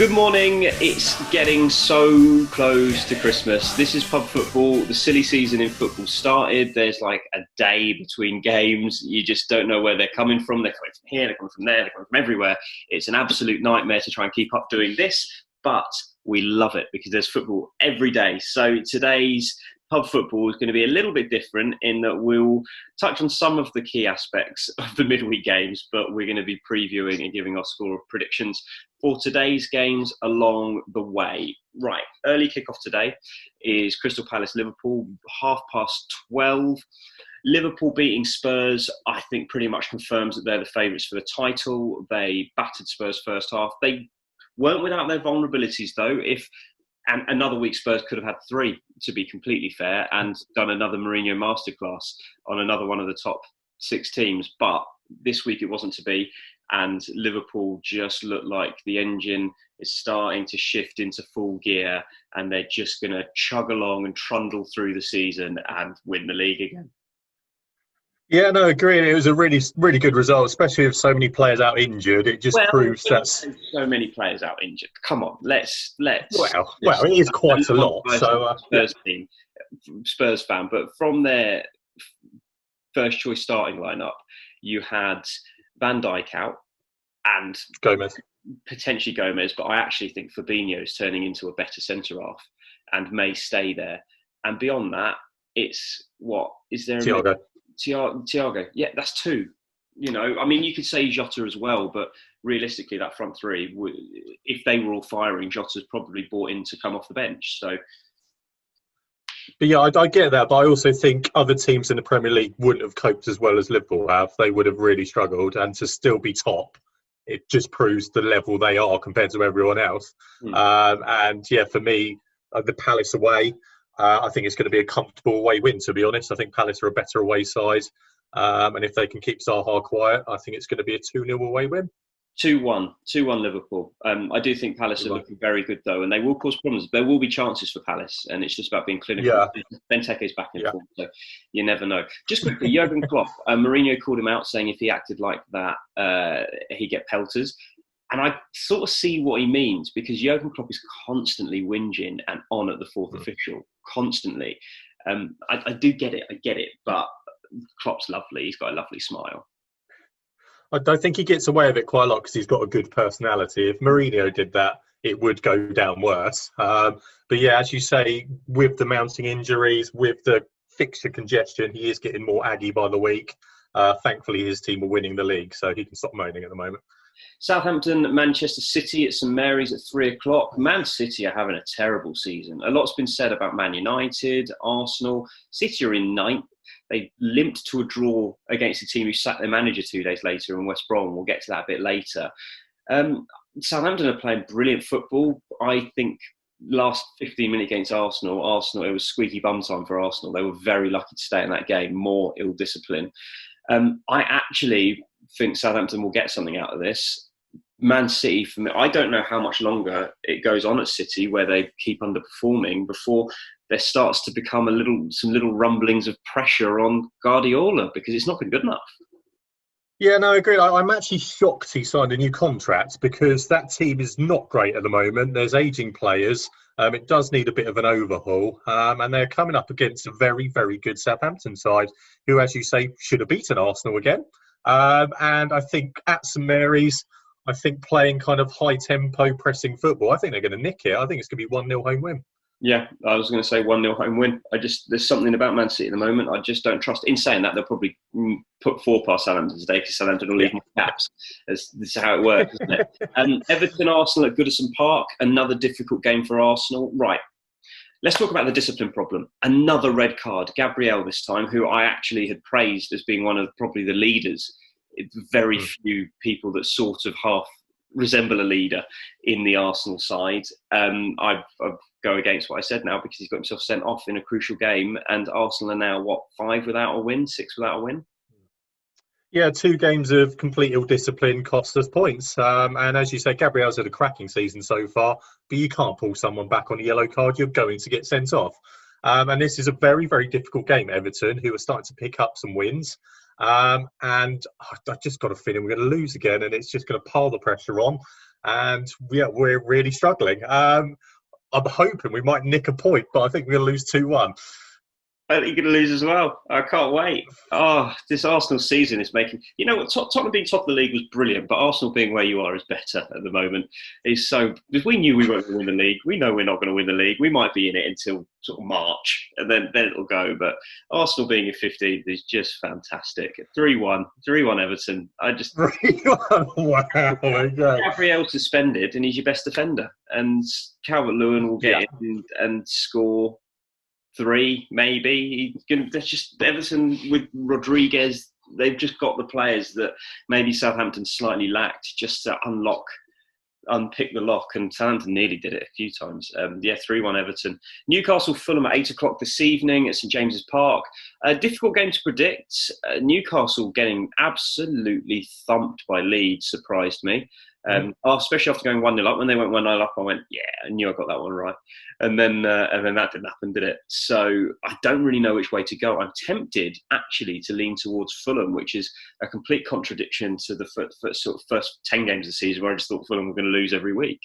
Good morning. It's getting so close to Christmas. This is pub football. The silly season in football started. There's like a day between games. You just don't know where they're coming from. They're coming from here, they're coming from there, they're coming from everywhere. It's an absolute nightmare to try and keep up doing this, but we love it because there's football every day. So today's pub football is going to be a little bit different in that we'll touch on some of the key aspects of the midweek games, but we're going to be previewing and giving our score predictions for today's games along the way. Right, early kickoff today is Crystal Palace Liverpool, 12:30. Liverpool beating Spurs, I think pretty much confirms that they're the favourites for the title. They battered Spurs first half. They weren't without their vulnerabilities though. And another week Spurs could have had 3, to be completely fair, and done another Mourinho masterclass on another one of the top 6 teams. But this week it wasn't to be, and Liverpool just look like the engine is starting to shift into full gear, and they're just going to chug along and trundle through the season and win the league again. Yeah, no, agree. It was a really, really good result, especially with so many players out injured. It just proves that so many players out injured. Come on, let's. Well, it is quite a lot. So, Spurs fan, but from their first choice starting lineup, you had Van Dijk out and Gomez, potentially Gomez, but I actually think Fabinho is turning into a better centre half and may stay there. And beyond that, it's what is there? Thiago, yeah, that's 2. You know, I mean, you could say Jota as well, but realistically, that front 3, if they were all firing, Jota's probably bought in to come off the bench. So, but yeah, I get that, but I also think other teams in the Premier League wouldn't have coped as well as Liverpool have. They would have really struggled, and to still be top, it just proves the level they are compared to everyone else. And yeah, for me, the Palace away. I think it's going to be a comfortable away win, to be honest. I think Palace are a better away side. And if they can keep Zaha quiet, I think it's going to be a 2-0 away win. 2-1 Liverpool. I do think Palace are looking very good, though, and they will cause problems. There will be chances for Palace, and it's just about being clinical. Yeah. Benteke's back in form, so you never know. Just quickly, Jurgen Klopp, Mourinho called him out, saying if he acted like that, he'd get pelters. And I sort of see what he means, because Jurgen Klopp is constantly whinging and on at the fourth official, constantly. I do get it, but Klopp's lovely. He's got a lovely smile. I think he gets away with it quite a lot because he's got a good personality. If Mourinho did that, it would go down worse. But yeah, as you say, with the mounting injuries, with the fixture congestion, he is getting more aggy by the week. Thankfully, his team are winning the league, so he can stop moaning at the moment. Southampton, Manchester City at St Mary's at 3:00. Man City are having a terrible season. A lot's been said about Man United, Arsenal. City are in 9th. They limped to a draw against a team who sacked their manager 2 days later in West Brom. We'll get to that a bit later. Southampton are playing brilliant football. I think last 15 minutes against Arsenal, it was squeaky bum time for Arsenal. They were very lucky to stay in that game, more ill discipline. I actually think Southampton will get something out of this. Man City, for me, I don't know how much longer it goes on at City where they keep underperforming before there starts to become some little rumblings of pressure on Guardiola, because it's not been good enough. Yeah, no, I agree. I'm actually shocked he signed a new contract, because that team is not great at the moment. There's ageing players. It does need a bit of an overhaul. And they're coming up against a very, very good Southampton side who, as you say, should have beaten Arsenal again. And I think at St Mary's, I think playing kind of high-tempo pressing football, I think they're going to nick it. I think it's going to be 1-0 home win. Yeah, I was going to say 1-0 home win. There's something about Man City at the moment I just don't trust. In saying that, they'll probably put 4 past Southampton today, because Southampton will leave more caps. This is how it works, isn't it? Everton, Arsenal at Goodison Park, another difficult game for Arsenal. Right, let's talk about the discipline problem. Another red card. Gabriel this time, who I actually had praised as being one of probably the leaders. Very few people that sort of half resemble a leader in the Arsenal side. I've go against what I said now, because he's got himself sent off in a crucial game, and Arsenal are now, 5 without a win, 6 without a win? Yeah, 2 games of complete ill-discipline cost us points. And as you say, Gabriel's had a cracking season so far, but you can't pull someone back on a yellow card. You're going to get sent off. And this is a very, very difficult game, Everton, who are starting to pick up some wins. And I just got a feeling we're going to lose again, and it's just going to pile the pressure on. and we're really struggling. I'm hoping we might nick a point, but I think we're going to lose 2-1. I think you're going to lose as well. I can't wait. Oh, this Arsenal season is making... You know what? Tottenham being top of the league was brilliant, but Arsenal being where you are is better at the moment. It's so... Because we knew we weren't going to win the league. We know we're not going to win the league. We might be in it until sort of March, and then it'll go. But Arsenal being in 15th is just fantastic. 3-1 Everton. I just... 3-1, wow. Okay. Gabriel suspended, and he's your best defender. And Calvert-Lewin will get in and score... 3, maybe. That's just Everton with Rodriguez. They've just got the players that maybe Southampton slightly lacked just to unpick the lock. And Southampton nearly did it a few times. 3-1 Everton. Newcastle Fulham at 8 o'clock this evening at St James's Park. A difficult game to predict. Newcastle getting absolutely thumped by Leeds surprised me. Especially after going 1-0 up. When they went 1-0 up, I went, yeah, I knew I got that one right. And then that didn't happen, did it? So I don't really know which way to go. I'm tempted, actually, to lean towards Fulham, which is a complete contradiction to the first 10 games of the season, where I just thought Fulham were going to lose every week.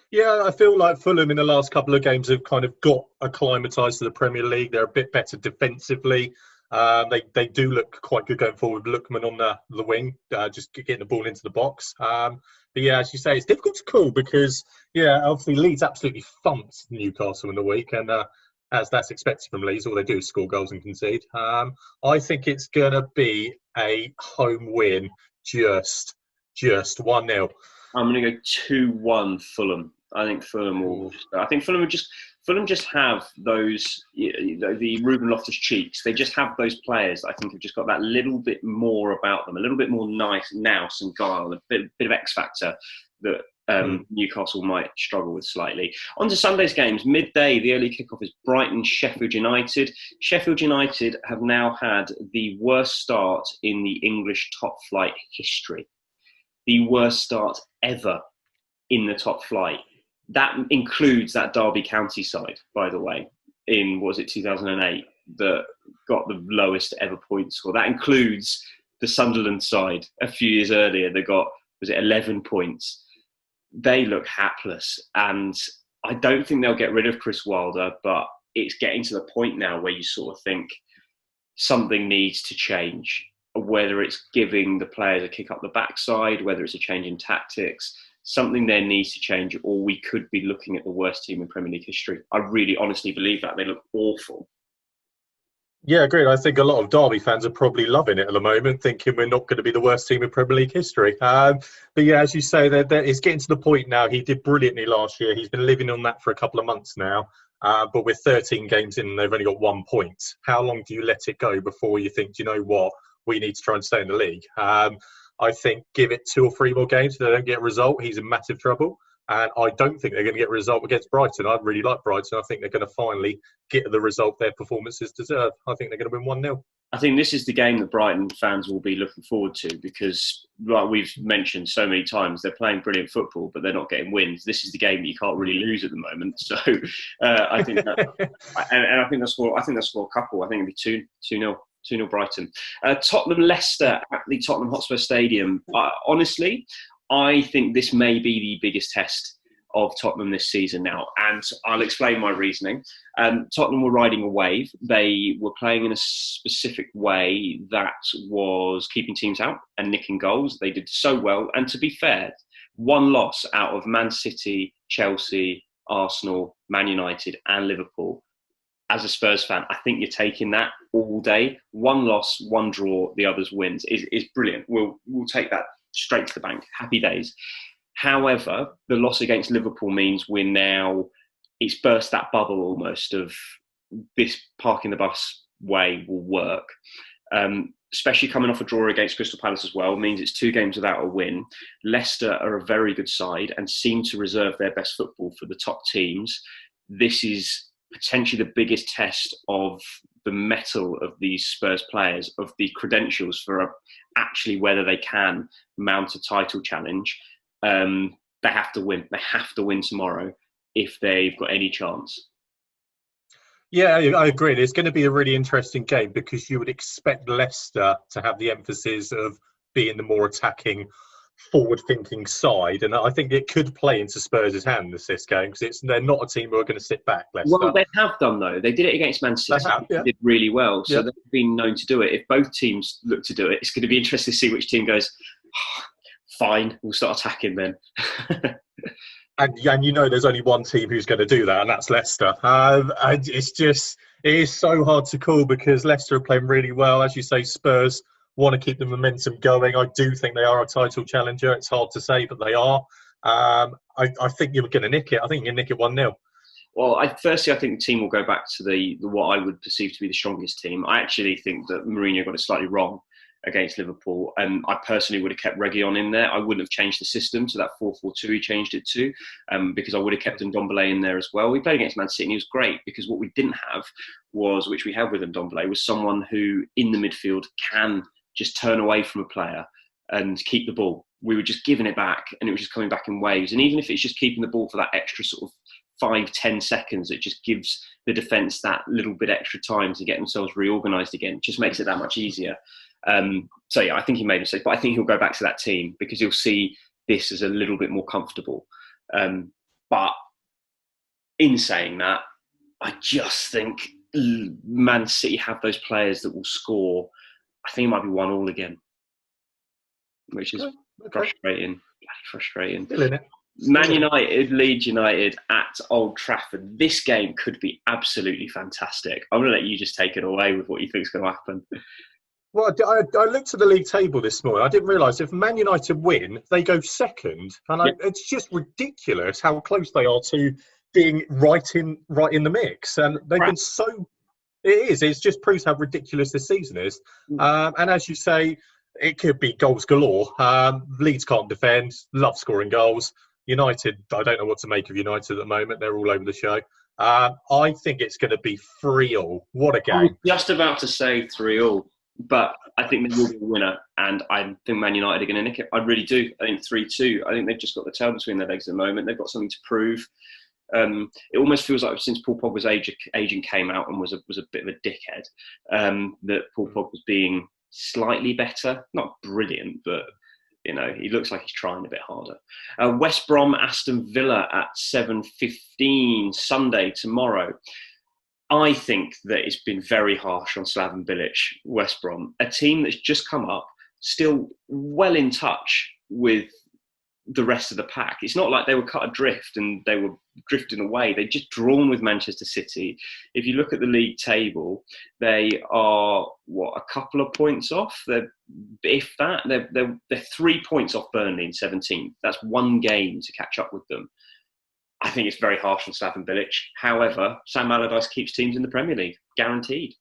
Yeah, I feel like Fulham in the last couple of games have kind of got acclimatised to the Premier League. They're a bit better defensively. They do look quite good going forward. Lookman on the wing, just getting the ball into the box. But yeah, as you say, it's difficult to call because, obviously Leeds absolutely thumped Newcastle in the week. And as that's expected from Leeds, all they do is score goals and concede. I think it's going to be a home win, just 1-0. I'm going to go 2-1 Fulham. I think Fulham will. Fulham just have those, the Ruben Loftus-Cheeks. They just have those players. I think have just got that little bit more about them, a little bit more nous and guile, a bit of X factor that Newcastle might struggle with slightly. On to Sunday's games. Midday, the early kickoff is Brighton, Sheffield United. Sheffield United have now had the worst start in the English top flight history. The worst start ever in the top flight. That includes that Derby County side, by the way, in, 2008, that got the lowest ever point score. That includes the Sunderland side a few years earlier that got, 11 points. They look hapless, and I don't think they'll get rid of Chris Wilder, but it's getting to the point now where you sort of think something needs to change, whether it's giving the players a kick up the backside, whether it's a change in tactics. Something there needs to change, or we could be looking at the worst team in Premier League history. I really honestly believe that. They look awful. Yeah, agreed. I think a lot of Derby fans are probably loving it at the moment, thinking we're not going to be the worst team in Premier League history. But yeah, as you say, it's getting to the point now. He did brilliantly last year. He's been living on that for a couple of months now. But with 13 games in, they've only got 1 point. How long do you let it go before you think, do you know what, we need to try and stay in the league? I think give it 2 or 3 more games. If they don't get a result, he's in massive trouble. And I don't think they're going to get a result against Brighton. I really like Brighton. I think they're going to finally get the result their performances deserve. I think they're going to win 1-0. I think this is the game that Brighton fans will be looking forward to because, like we've mentioned so many times, they're playing brilliant football, but they're not getting wins. This is the game that you can't really lose at the moment. So I think that, and I think they'll score a couple. I think it'll be 2-0. 2-0 Brighton. Tottenham Leicester at the Tottenham Hotspur Stadium. Honestly, I think this may be the biggest test of Tottenham this season now, and I'll explain my reasoning. Tottenham were riding a wave. They were playing in a specific way that was keeping teams out and nicking goals. They did so well, and to be fair, 1 loss out of Man City, Chelsea, Arsenal, Man United and Liverpool. As a Spurs fan, I think you're taking that all day. 1 loss, 1 draw, the others wins is brilliant. We'll take that straight to the bank. Happy days. However, the loss against Liverpool means it's burst that bubble almost of this parking the bus way will work. Especially coming off a draw against Crystal Palace as well, means it's 2 games without a win. Leicester are a very good side and seem to reserve their best football for the top teams. This is potentially the biggest test of the mettle of these Spurs players, of the credentials for actually whether they can mount a title challenge. They have to win. They have to win tomorrow if they've got any chance. Yeah, I agree. It's going to be a really interesting game because you would expect Leicester to have the emphasis of being the more attacking forward-thinking side, and I think it could play into Spurs' hand this game because they're not a team who are going to sit back. Leicester. Well, they have done though. They did it against Man City. They have, yeah. They did really well. So yeah. they've been known to do it. If both teams look to do it, it's going to be interesting to see which team goes, oh, fine, we'll start attacking then. And there's only one team who's going to do that, and that's Leicester. And it is so hard to call because Leicester are playing really well. As you say, Spurs want to keep the momentum going. I do think they are a title challenger. It's hard to say, but they are. I think you're going to nick it. I think you're going to nick it 1-0. Well, I think the team will go back to the what I would perceive to be the strongest team. I actually think that Mourinho got it slightly wrong against Liverpool, and I personally would have kept Reguilon in there. I wouldn't have changed the system to that 4-4-2 he changed it to, because I would have kept Ndombele in there as well. We played against Man City and he was great because what we didn't have was, which we have with Ndombele, was someone who in the midfield can just turn away from a player and keep the ball. We were just giving it back and it was just coming back in waves. And even if it's just keeping the ball for that extra sort of 5-10 seconds, it just gives the defence that little bit extra time to get themselves reorganised again. It just makes it that much easier. So yeah, I think he made a mistake, but I think he'll go back to that team because he'll see this as a little bit more comfortable. But in saying that, I just think Man City have those players that will score. I think it might be 1-1 again, which is frustrating. Frustrating. Still in it. Man United, Leeds United at Old Trafford. This game could be absolutely fantastic. I'm going to let you just take it away with what you think is going to happen. Well, I looked at the league table this morning. I didn't realise if Man United win, they go second, and it's just ridiculous how close they are to being right in the mix. And they've been so. It is. It just proves how ridiculous this season is. And as you say, it could be goals galore. Leeds can't defend. Love scoring goals. United, I don't know what to make of United at the moment. They're all over the show. I think it's going to be 3-3. What a game! I was just about to say 3-3. But I think there will be a winner, and I think Man United are going to nick it. I really do. I think 3-2. I think they've just got the tail between their legs at the moment. They've got something to prove. It almost feels like since Paul Pogba's agent came out and was a bit of a dickhead, that Paul Pogba was being slightly better. Not brilliant, but he looks like he's trying a bit harder. West Brom, Aston Villa at 7:15 Sunday tomorrow. I think that it's been very harsh on Slaven Bilic, West Brom, a team that's just come up, still well in touch with the rest of the pack. It's not like they were cut adrift and they were drifting away. They've just drawn with Manchester City. If you look at the league table, they are, a couple of points off? They're 3 points off Burnley in 17th. That's one game to catch up with them. I think it's very harsh on Slaven Bilic. However, Sam Alardyce keeps teams in the Premier League, guaranteed.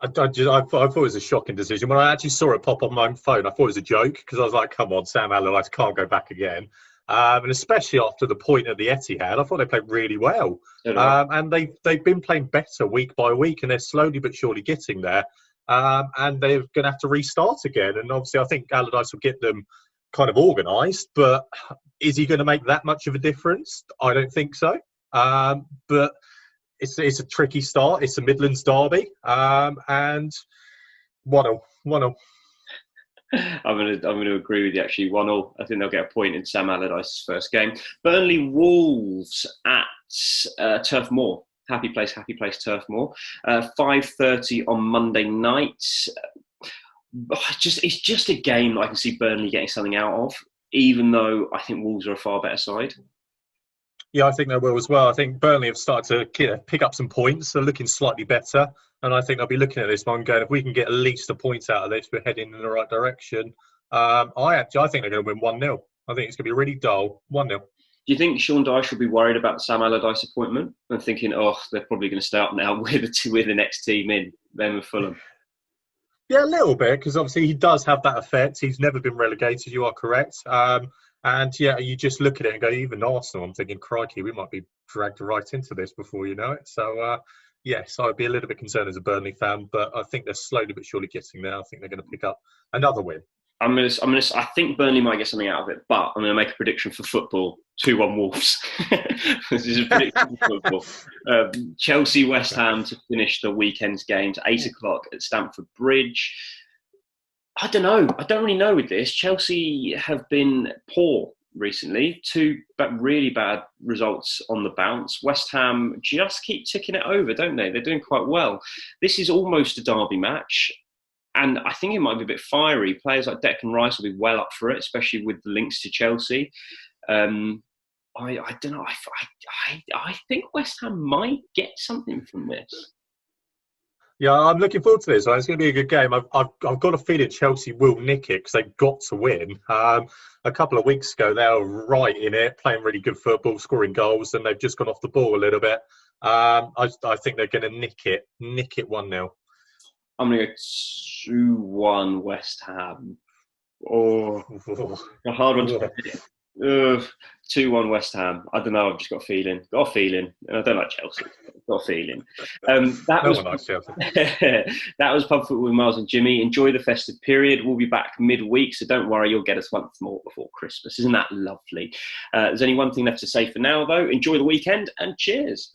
I thought it was a shocking decision. When I actually saw it pop on my phone, I thought it was a joke because I was like, come on, Sam Alardyce can't go back again. And especially after the point at the Etihad, I thought they played really well. And they've been playing better week by week, and they're slowly but surely getting there. And they're going to have to restart again. And obviously, I think Alardyce will get them kind of organised, but is he going to make that much of a difference? I don't think so. But it's a tricky start. It's a Midlands derby, and 1-0. I'm going to agree with you. Actually, 1-0. I think they'll get a point in Sam Allardyce's first game. Burnley Wolves at Turf Moor. Happy place, Turf Moor. 5:30 on Monday night. It's just a game that I can see Burnley getting something out of, even though I think Wolves are a far better side. Yeah, I think they will as well. I think Burnley have started to pick up some points. They're looking slightly better. And I think they'll be looking at this one going, if we can get at least a point out of this, we're heading in the right direction. I think they're going to win 1-0. I think it's going to be really dull. 1-0. Do you think Sean Dyche should be worried about the Sam Alardyce appointment and thinking, they're probably going to stay up now with the next team in, them and Fulham? Yeah, a little bit, because obviously he does have that effect. He's never been relegated, you are correct. And yeah, you just look at it and go, even Arsenal, I'm thinking, crikey, we might be dragged right into this before you know it. So, yes, I'd be a little bit concerned as a Burnley fan, but I think they're slowly but surely getting there. I think they're going to pick up another win. I think Burnley might get something out of it, but I'm going to make a prediction for football: 2-1 Wolves. This is a prediction for football. Chelsea, West Ham to finish the weekend's games, 8:00 at Stamford Bridge. I don't know. I don't really know with this. Chelsea have been poor recently. Two really bad results on the bounce. West Ham just keep ticking it over, don't they? They're doing quite well. This is almost a derby match. And I think it might be a bit fiery. Players like Declan Rice will be well up for it, especially with the links to Chelsea. I don't know. I think West Ham might get something from this. Yeah, I'm looking forward to this. It's going to be a good game. I've got a feeling Chelsea will nick it because they've got to win. A couple of weeks ago, they were right in it, playing really good football, scoring goals, and they've just gone off the ball a little bit. I think they're going to nick it 1-0. I'm going to go 2-1 West Ham. Oh, a hard one to pick. 2-1 West Ham. I don't know. I've just got a feeling. And I don't like Chelsea. I've got a feeling. That one likes Chelsea. That was Pub Football with Miles and Jimmy. Enjoy the festive period. We'll be back midweek, so don't worry. You'll get us once more before Christmas. Isn't that lovely? There's only one thing left to say for now, though. Enjoy the weekend and cheers.